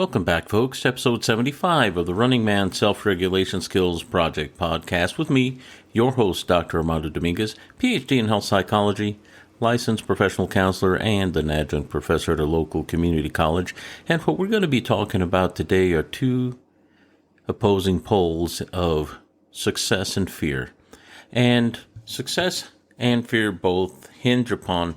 Welcome back, folks, to episode 75 of the Running Man Self-Regulation Skills Project podcast with me, your host, Dr. Armando Dominguez, PhD in health psychology, licensed professional counselor, and an adjunct professor at a local community college. And what we're going to be talking about today are two opposing poles of success and fear. And success and fear both hinge upon,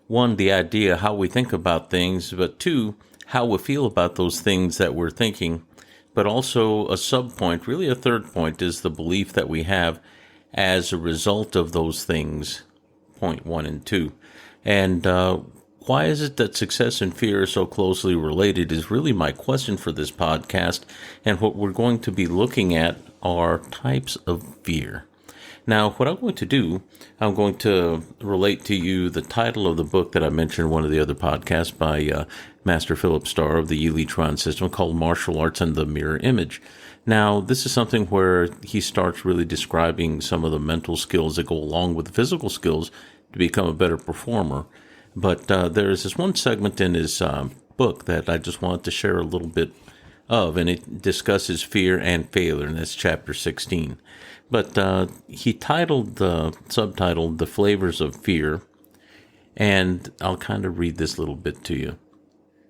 one, the idea, how we think about things, but two, how we feel about those things that we're thinking. But also a sub-point, really a third point, is the belief that we have as a result of those things, point 1 and 2. And why is it that success and fear are so closely related is really my question for this podcast. And what we're going to be looking at are types of fear. Now, what I'm going to do, I'm going to relate to you the title of the book that I mentioned in one of the other podcasts by Master Philip Starr of the Elytron system called Martial Arts and the Mirror Image. Now, this is something where he starts really describing some of the mental skills that go along with the physical skills to become a better performer. But there's this one segment in his book that I just wanted to share a little bit of, and it discusses fear and failure, and that's chapter 16. But he subtitled The Flavors of Fear, and I'll kind of read this little bit to you.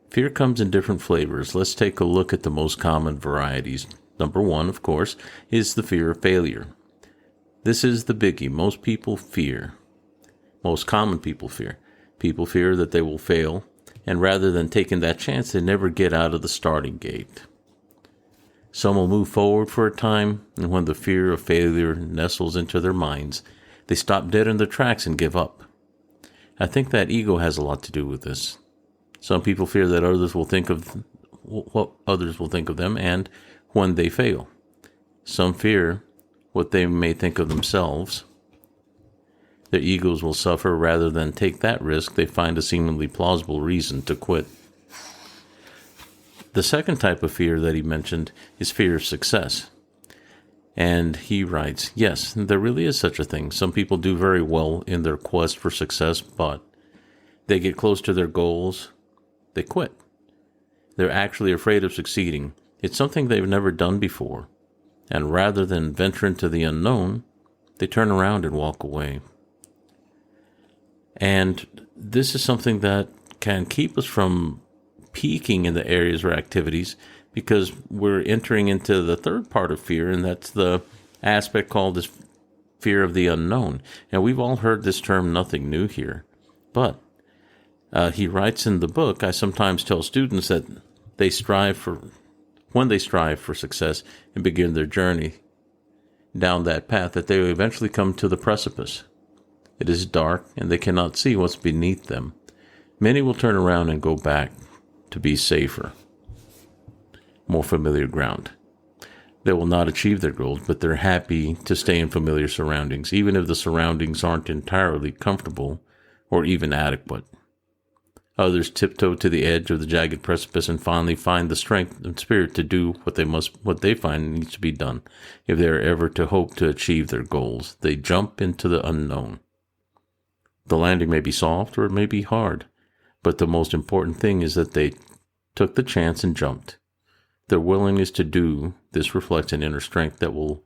Fear comes in different flavors. Let's take a look at the most common varieties. Number one, of course, is the fear of failure. This is the biggie. Most people fear. Most common people fear. People fear that they will fail, and rather than taking that chance, they never get out of the starting gate. Some will move forward for a time, and when the fear of failure nestles into their minds, they stop dead in their tracks and give up. I think that ego has a lot to do with this. Some people fear that others will think of what others will think of them, and when they fail. Some fear what they may think of themselves. Their egos will suffer. Rather than take that risk, they find a seemingly plausible reason to quit. The second type of fear that he mentioned is fear of success. And he writes, yes, there really is such a thing. Some people do very well in their quest for success, but they get close to their goals, they quit. They're actually afraid of succeeding. It's something they've never done before. And rather than venture into the unknown, they turn around and walk away. And this is something that can keep us from peaking in the areas or activities, because we're entering into the third part of fear, and that's the aspect called this fear of the unknown. Now, we've all heard this term, nothing new here, but he writes in the book, I sometimes tell students that when they strive for success and begin their journey down that path, that they will eventually come to the precipice. It is dark, and they cannot see what's beneath them. Many will turn around and go back to be safer, more familiar ground. They will not achieve their goals, but they're happy to stay in familiar surroundings, even if the surroundings aren't entirely comfortable or even adequate. Others tiptoe to the edge of the jagged precipice and finally find the strength and spirit to do what they find needs to be done. If they are ever to hope to achieve their goals, they jump into the unknown. The landing may be soft or it may be hard, but the most important thing is that they took the chance and jumped. Their willingness to do this reflects an inner strength that will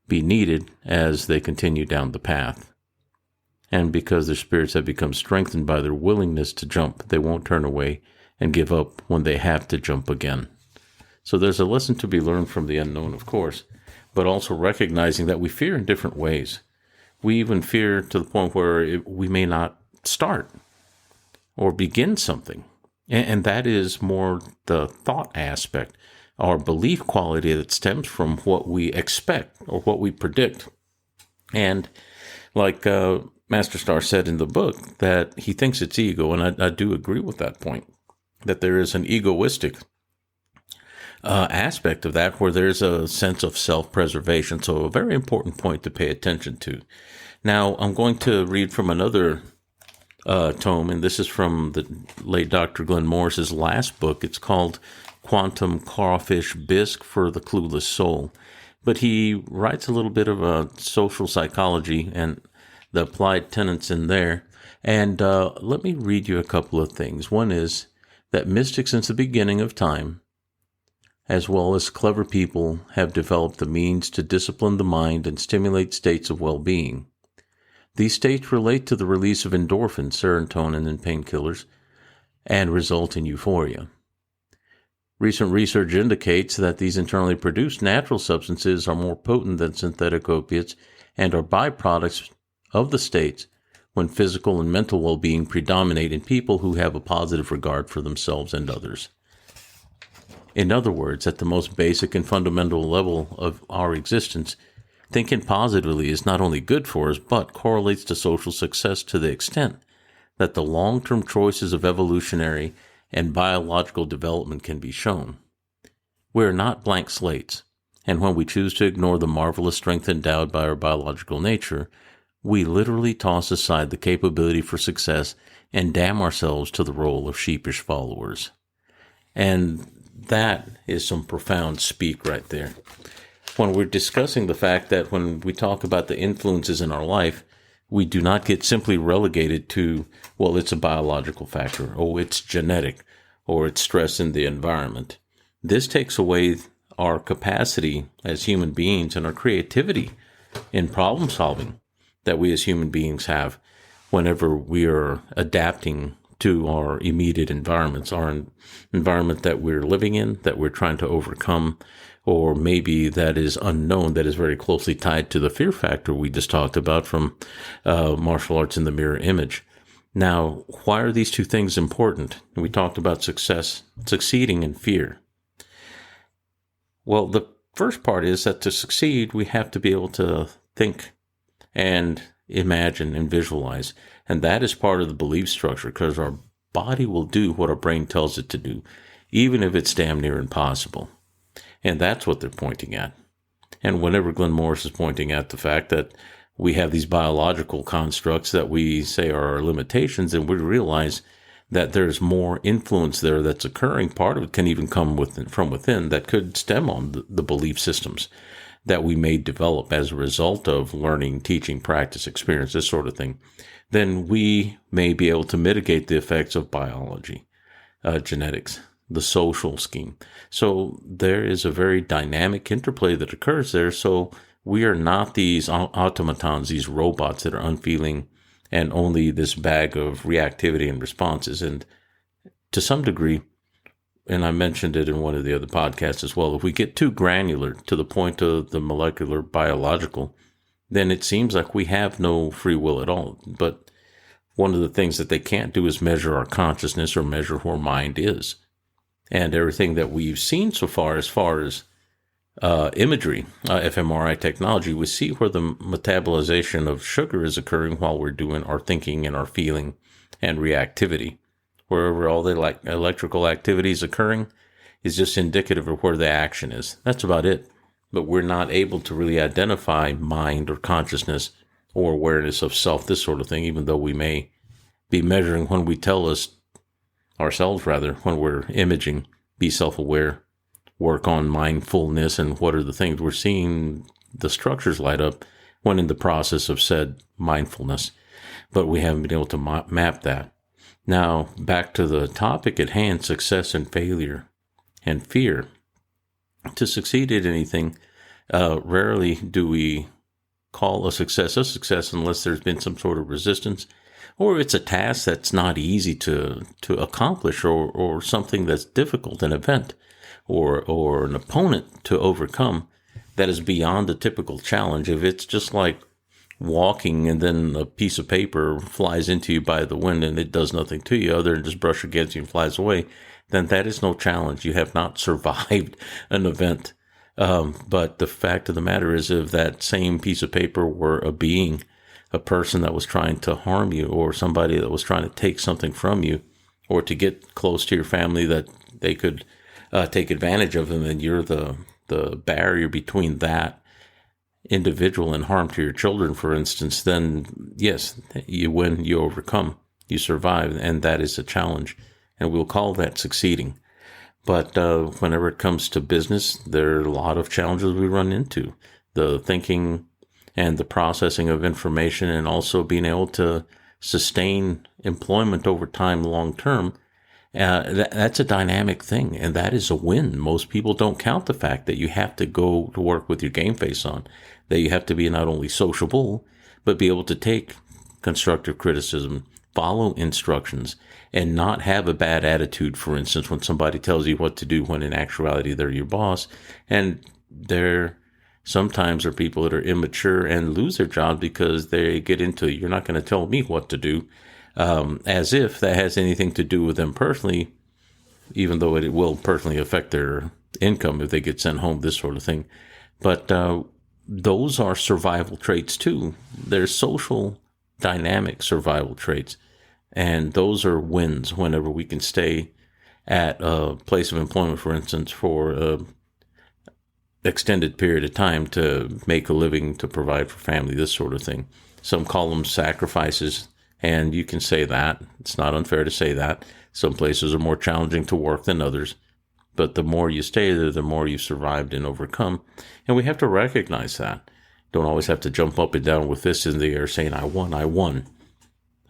be needed as they continue down the path. And because their spirits have become strengthened by their willingness to jump, they won't turn away and give up when they have to jump again. So there's a lesson to be learned from the unknown, of course, but also recognizing that we fear in different ways. We even fear to the point where we may not start or begin something. And that is more the thought aspect, our belief quality that stems from what we expect or what we predict. And like Master Starr said in the book, that he thinks it's ego, and I do agree with that point, that there is an egoistic aspect of that where there's a sense of self-preservation. So a very important point to pay attention to. Now, I'm going to read from another tome, and this is from the late Dr. Glenn Morris's last book. It's called Quantum Crawfish Bisque for the Clueless Soul. But he writes a little bit of a social psychology and the applied tenets in there. And let me read you a couple of things. One is that mystics since the beginning of time as well as clever people, have developed the means to discipline the mind and stimulate states of well-being. These states relate to the release of endorphins, serotonin, and painkillers, and result in euphoria. Recent research indicates that these internally produced natural substances are more potent than synthetic opiates and are byproducts of the states when physical and mental well-being predominate in people who have a positive regard for themselves and others. In other words, at the most basic and fundamental level of our existence, thinking positively is not only good for us, but correlates to social success to the extent that the long-term choices of evolutionary and biological development can be shown. We are not blank slates, and when we choose to ignore the marvelous strength endowed by our biological nature, we literally toss aside the capability for success and damn ourselves to the role of sheepish followers. And that is some profound speak right there. When we're discussing the fact that when we talk about the influences in our life, we do not get simply relegated to, well, it's a biological factor, or it's genetic, or it's stress in the environment. This takes away our capacity as human beings and our creativity in problem solving that we as human beings have whenever we are adapting to our immediate environments, our environment that we're living in, that we're trying to overcome, or maybe that is unknown, that is very closely tied to the fear factor we just talked about from martial arts in the mirror image. Now, why are these two things important? We talked about succeeding and fear. Well, the first part is that to succeed, we have to be able to think and imagine and visualize. And that is part of the belief structure, because our body will do what our brain tells it to do, even if it's damn near impossible. And that's what they're pointing at. And whenever Glenn Morris is pointing at the fact that we have these biological constructs that we say are our limitations, and we realize that there's more influence there that's occurring, part of it can even come from within, that could stem on the belief systems that we may develop as a result of learning, teaching, practice, experience, this sort of thing, then we may be able to mitigate the effects of biology, genetics, the social scheme. So there is a very dynamic interplay that occurs there. So we are not these automatons, these robots that are unfeeling and only this bag of reactivity and responses. And to some degree, and I mentioned it in one of the other podcasts as well, if we get too granular to the point of the molecular biological, then it seems like we have no free will at all. But one of the things that they can't do is measure our consciousness or measure where mind is. And everything that we've seen so far as imagery, fMRI technology, we see where the metabolization of sugar is occurring while we're doing our thinking and our feeling and reactivity. Wherever all the electrical activity is occurring is just indicative of where the action is. That's about it. But we're not able to really identify mind or consciousness or awareness of self, this sort of thing, even though we may be measuring when we tell ourselves, when we're imaging, be self-aware, work on mindfulness, and what are the things we're seeing the structures light up when in the process of said mindfulness. But we haven't been able to map that. Now, back to the topic at hand, success and failure and fear. To succeed at anything, rarely do we call a success unless there's been some sort of resistance, or it's a task that's not easy to accomplish, or something that's difficult, an event, or an opponent to overcome that is beyond the typical challenge. If it's just like walking and then a piece of paper flies into you by the wind and it does nothing to you other than just brush against you and flies away, then that is no challenge. You have not survived an event. But the fact of the matter is, if that same piece of paper were a being, a person that was trying to harm you, or somebody that was trying to take something from you, or to get close to your family that they could take advantage of them, and you're the barrier between that individual and harm to your children, for instance, then yes, you win, you overcome, you survive, and that is a challenge, and we'll call that succeeding. But whenever it comes to business, there are a lot of challenges we run into. The thinking and the processing of information, and also being able to sustain employment over time long term, That's a dynamic thing, and that is a win. Most people don't count the fact that you have to go to work with your game face on, that you have to be not only sociable, but be able to take constructive criticism, follow instructions, and not have a bad attitude, for instance, when somebody tells you what to do when in actuality they're your boss. And there sometimes are people that are immature and lose their job because they get into, you're not going to tell me what to do. As if that has anything to do with them personally, even though it will personally affect their income if they get sent home, this sort of thing. But those are survival traits too. They're social dynamic survival traits. And those are wins whenever we can stay at a place of employment, for instance, for an extended period of time to make a living, to provide for family, this sort of thing. Some call them sacrifices. And you can say that. It's not unfair to say that. Some places are more challenging to work than others. But the more you stay there, the more you've survived and overcome. And we have to recognize that. Don't always have to jump up and down with fists in the air saying, I won, I won.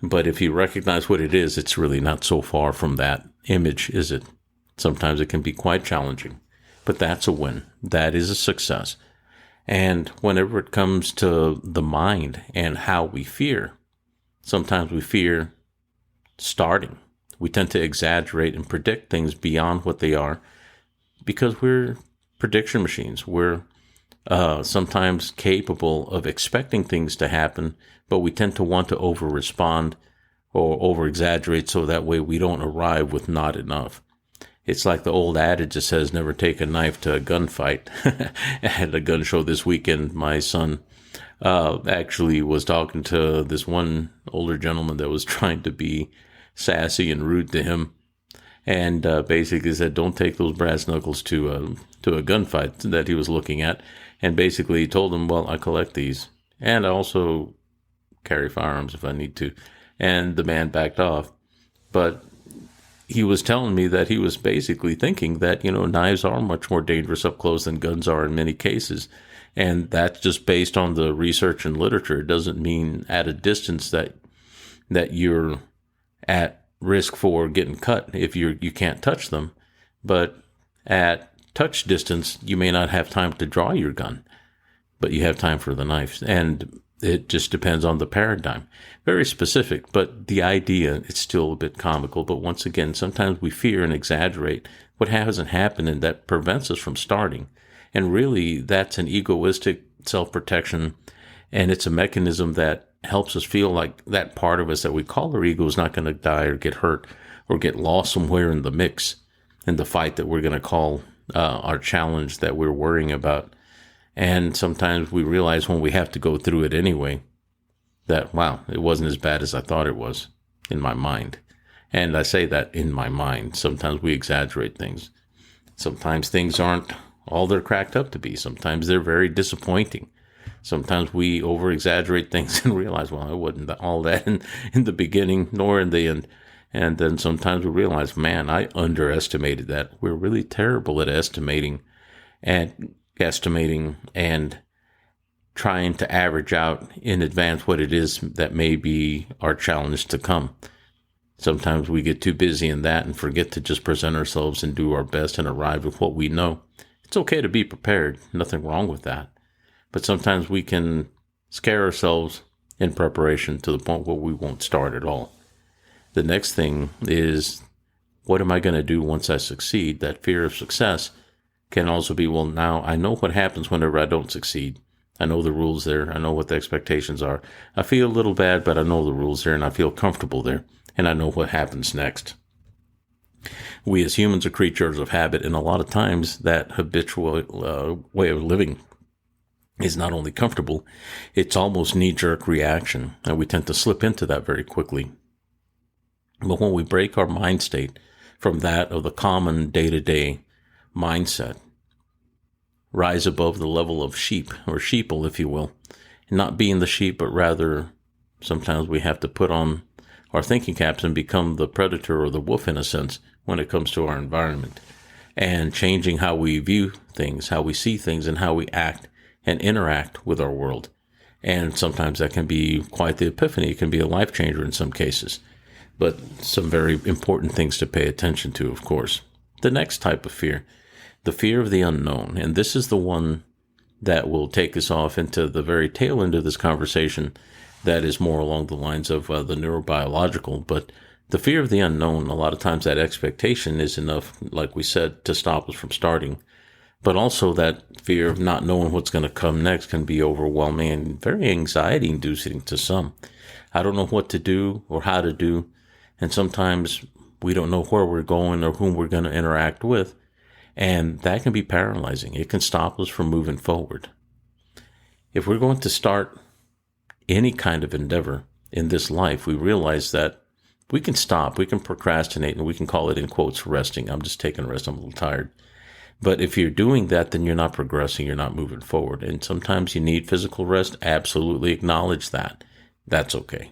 But if you recognize what it is, it's really not so far from that image, is it? Sometimes it can be quite challenging. But that's a win. That is a success. And whenever it comes to the mind and how we fear, sometimes we fear starting. We tend to exaggerate and predict things beyond what they are because we're prediction machines. We're sometimes capable of expecting things to happen, but we tend to want to over-respond or over-exaggerate so that way we don't arrive with not enough. It's like the old adage that says, never take a knife to a gunfight. I had a gun show this weekend. My son actually was talking to this one older gentleman that was trying to be sassy and rude to him, and basically said, "Don't take those brass knuckles to a gunfight," that he was looking at, and basically told him, "Well, I collect these, and I also carry firearms if I need to," and the man backed off. But he was telling me that he was basically thinking that, knives are much more dangerous up close than guns are in many cases. And that's just based on the research and literature. It doesn't mean at a distance that you're at risk for getting cut if you can't touch them. But at touch distance, you may not have time to draw your gun, but you have time for the knife. And it just depends on the paradigm. Very specific, but the idea, it's still a bit comical. But once again, sometimes we fear and exaggerate what hasn't happened, and that prevents us from starting. And really, that's an egoistic self-protection, and it's a mechanism that helps us feel like that part of us that we call our ego is not going to die or get hurt or get lost somewhere in the mix, in the fight that we're going to call our challenge that we're worrying about. And sometimes we realize when we have to go through it anyway that, wow, it wasn't as bad as I thought it was in my mind. And I say that in my mind. Sometimes we exaggerate things. Sometimes things aren't all they're cracked up to be. Sometimes they're very disappointing. Sometimes we over-exaggerate things and realize, well, it wasn't all that in the beginning nor in the end. And then sometimes we realize, man, I underestimated that. We're really terrible at estimating and trying to average out in advance what it is that may be our challenge to come. Sometimes we get too busy in that and forget to just present ourselves and do our best and arrive with what we know. It's okay to be prepared. Nothing wrong with that. But sometimes we can scare ourselves in preparation to the point where we won't start at all. The next thing is, what am I going to do once I succeed? That fear of success can also be, well, now I know what happens whenever I don't succeed. I know the rules there. I know what the expectations are. I feel a little bad, but I know the rules there, and I feel comfortable there, and I know what happens next. We as humans are creatures of habit, and a lot of times that habitual way of living is not only comfortable, it's almost knee-jerk reaction, and we tend to slip into that very quickly. But when we break our mind state from that of the common day-to-day mindset, rise above the level of sheep, or sheeple, if you will, not being the sheep, but rather sometimes we have to put on our thinking caps and become the predator or the wolf in a sense when it comes to our environment, and changing how we view things, how we see things, and how we act and interact with our world. And sometimes that can be quite the epiphany. It can be a life changer in some cases. but some very important things to pay attention to, of course. The next type of fear, the fear of the unknown. And this is the one that will take us off into the very tail end of this conversation that is more along the lines of the neurobiological. But the fear of the unknown, a lot of times that expectation is enough, like we said, to stop us from starting. But also that fear of not knowing what's going to come next can be overwhelming and very anxiety-inducing to some. I don't know what to do or how to do, and sometimes we don't know where we're going or whom we're going to interact with, and that can be paralyzing. It can stop us from moving forward. If we're going to start any kind of endeavor in this life, we realize that we can stop, we can procrastinate, and we can call it, in quotes, resting. I'm just taking a rest, I'm a little tired. But if you're doing that, then you're not progressing, you're not moving forward. And sometimes you need physical rest. Absolutely acknowledge that. That's okay.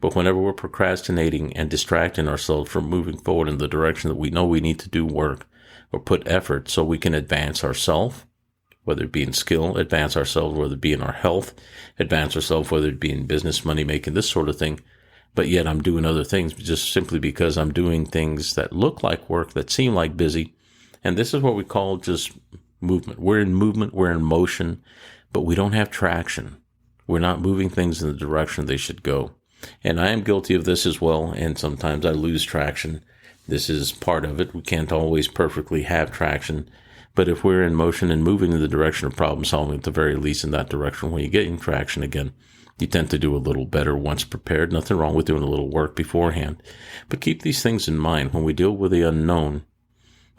But whenever we're procrastinating and distracting ourselves from moving forward in the direction that we know we need to do work or put effort so we can advance ourselves, whether it be in skill, advance ourselves, whether it be in our health, advance ourselves, whether it be in business, money making, this sort of thing. But yet I'm doing other things just simply because I'm doing things that look like work, that seem like busy. And this is what we call just movement. We're in movement, we're in motion, but we don't have traction. We're not moving things in the direction they should go. And I am guilty of this as well, and sometimes I lose traction. This is part of it. We can't always perfectly have traction. But if we're in motion and moving in the direction of problem solving, at the very least in that direction, when you get in traction again, you tend to do a little better once prepared. Nothing wrong with doing a little work beforehand. But keep these things in mind. When we deal with the unknown,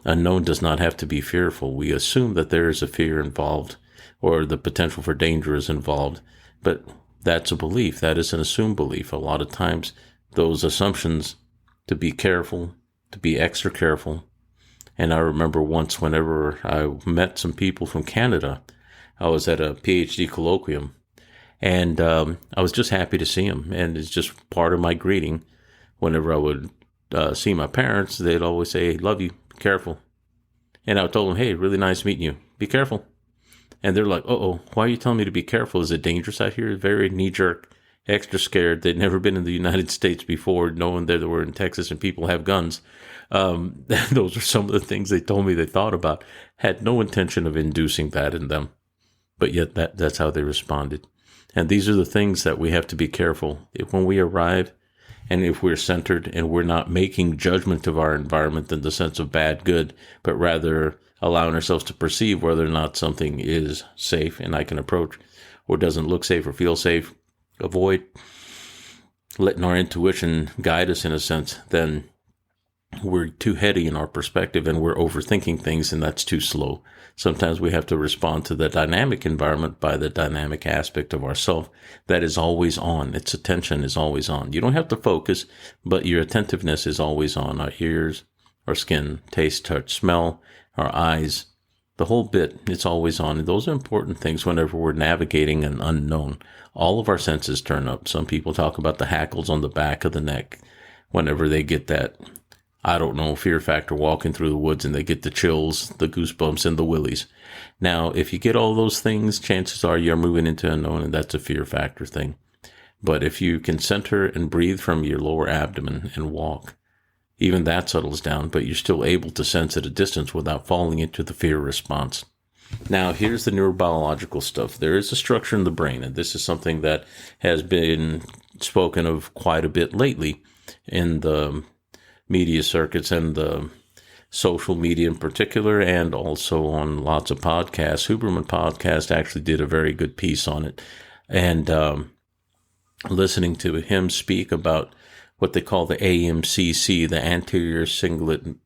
unknown does not have to be fearful. We assume that there is a fear involved or the potential for danger is involved, but that's a belief. That is an assumed belief. A lot of times those assumptions to be careful, to be extra careful. And I remember once whenever I met some people from Canada, I was at a PhD colloquium and I was just happy to see them. And it's just part of my greeting. Whenever I would see my parents, they'd always say, love you. Careful. And I told them, hey, really nice meeting you. Be careful. And they're like, why are you telling me to be careful? Is it dangerous out here? Very knee-jerk, extra scared. They'd never been in the United States before, knowing that they were in Texas and people have guns. Those are some of the things they told me they thought about. Had no intention of inducing that in them. But yet that's how they responded. And these are the things that we have to be careful. When we arrive, and if we're centered and we're not making judgment of our environment in the sense of bad, good, but rather allowing ourselves to perceive whether or not something is safe and I can approach or doesn't look safe or feel safe, avoid letting our intuition guide us in a sense, then we're too heady in our perspective and we're overthinking things, and that's too slow. Sometimes we have to respond to the dynamic environment by the dynamic aspect of ourself that is always on. Its attention is always on. You don't have to focus, but your attentiveness is always on. Our ears, our skin, taste, touch, smell, our eyes, the whole bit, it's always on. And those are important things whenever we're navigating an unknown. All of our senses turn up. Some people talk about the hackles on the back of the neck whenever they get that, I don't know, fear factor walking through the woods and they get the chills, the goosebumps, and the willies. Now, if you get all those things, chances are you're moving into unknown, and that's a fear factor thing. But if you can center and breathe from your lower abdomen and walk, even that settles down, but you're still able to sense at a distance without falling into the fear response. Now, here's the neurobiological stuff. There is a structure in the brain, and this is something that has been spoken of quite a bit lately in the media circuits and the social media in particular, and also on lots of podcasts. Huberman Podcast actually did a very good piece on it. And listening to him speak about what they call the AMCC, the Anterior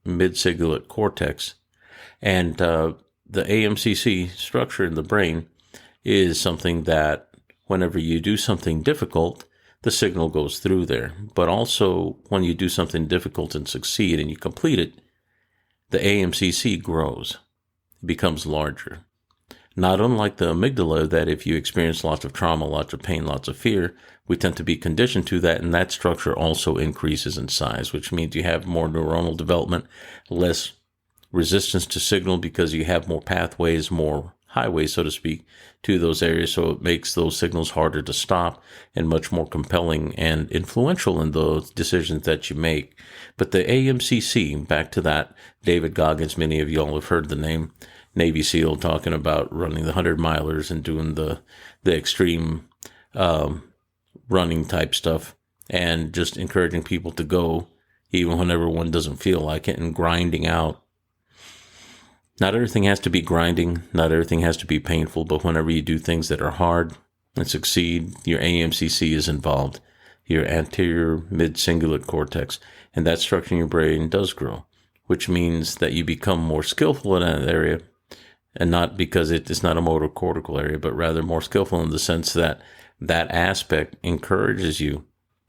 Mid Cingulate Cortex. And the AMCC structure in the brain is something that whenever you do something difficult, the signal goes through there. But also when you do something difficult and succeed and you complete it, the AMCC grows, it becomes larger. Not unlike the amygdala, that if you experience lots of trauma, lots of pain, lots of fear, we tend to be conditioned to that, and that structure also increases in size, which means you have more neuronal development, less resistance to signal because you have more pathways, more highway, so to speak, to those areas. So it makes those signals harder to stop and much more compelling and influential in those decisions that you make. But the AMCC, back to that, David Goggins, many of y'all have heard the name, Navy SEAL, talking about running the 100-milers and doing the extreme running type stuff, and just encouraging people to go even when everyone doesn't feel like it, and grinding out. Not everything has to be grinding. Not everything has to be painful. But whenever you do things that are hard and succeed, your AMCC is involved, your Anterior Mid Cingulate Cortex, and that structure in your brain does grow, which means that you become more skillful in that area, and not because it's not a motor cortical area, but rather more skillful in the sense that that aspect encourages you.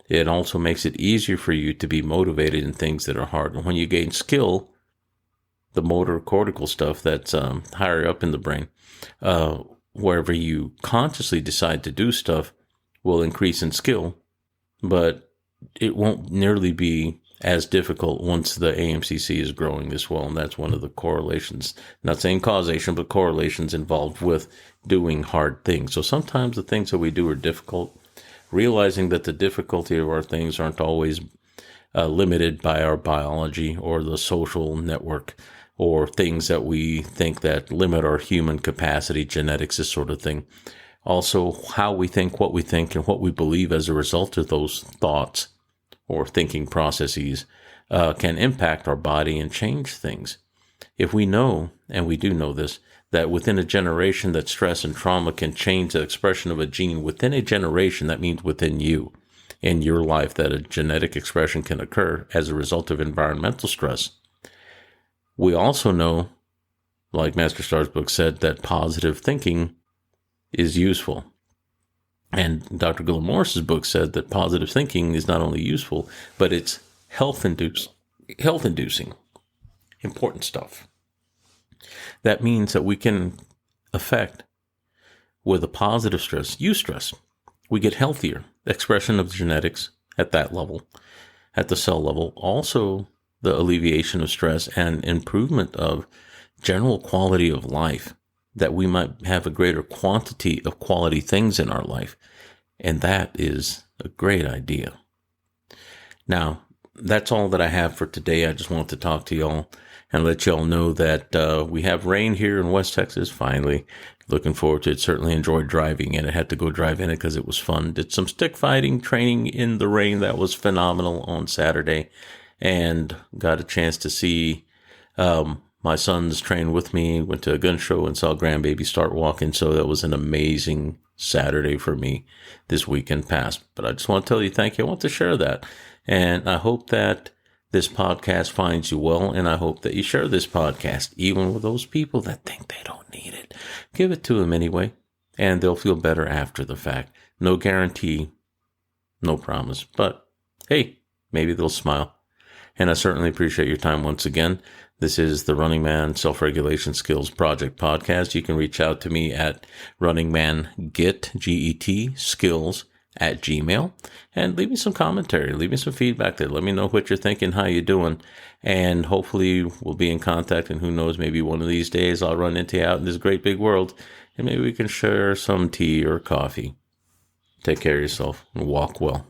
It also makes it easier for you to be motivated in things that are hard. And when you gain skill, the motor cortical stuff that's higher up in the brain, wherever you consciously decide to do stuff, will increase in skill, but it won't nearly be as difficult once the AMCC is growing as well. And that's one of the correlations, not saying causation, but correlations involved with doing hard things. So sometimes the things that we do are difficult. Realizing that the difficulty of our things aren't always limited by our biology or the social network, or things that we think that limit our human capacity, genetics, this sort of thing. Also, how we think, what we think, and what we believe as a result of those thoughts or thinking processes can impact our body and change things. If we know, and we do know this, that within a generation that stress and trauma can change the expression of a gene within a generation, that means within you, in your life, that a genetic expression can occur as a result of environmental stress. We also know, like Master Star's book said, that positive thinking is useful. And Dr. Gilliam Morris's book said that positive thinking is not only useful, but it's health-inducing. Important stuff. That means that we can affect, with a positive stress, eustress. We get healthier. Expression of genetics at that level, at the cell level. Also, the alleviation of stress and improvement of general quality of life, that we might have a greater quantity of quality things in our life. And that is a great idea. Now, that's all that I have for today. I just want to talk to y'all and let y'all know that we have rain here in West Texas, finally. Looking forward to it. Certainly enjoyed driving in it. Had to go drive in it because it was fun. Did some stick fighting training in the rain. That was phenomenal on Saturday. And got a chance to see my sons train with me. Went to a gun show and saw grandbaby start walking. So that was an amazing Saturday for me this weekend past. But I just want to tell you thank you. I want to share that. And I hope that this podcast finds you well. And I hope that you share this podcast, even with those people that think they don't need it. Give it to them anyway. And they'll feel better after the fact. No guarantee, no promise. But hey, maybe they'll smile. And I certainly appreciate your time once again. This is the Running Man Self-Regulation Skills Project Podcast. You can reach out to me at runningmangit, G-E-T, skills at Gmail. And leave me some commentary. Leave me some feedback there. Let me know what you're thinking, how you're doing. And hopefully we'll be in contact. And who knows, maybe one of these days I'll run into you out in this great big world. And maybe we can share some tea or coffee. Take care of yourself and walk well.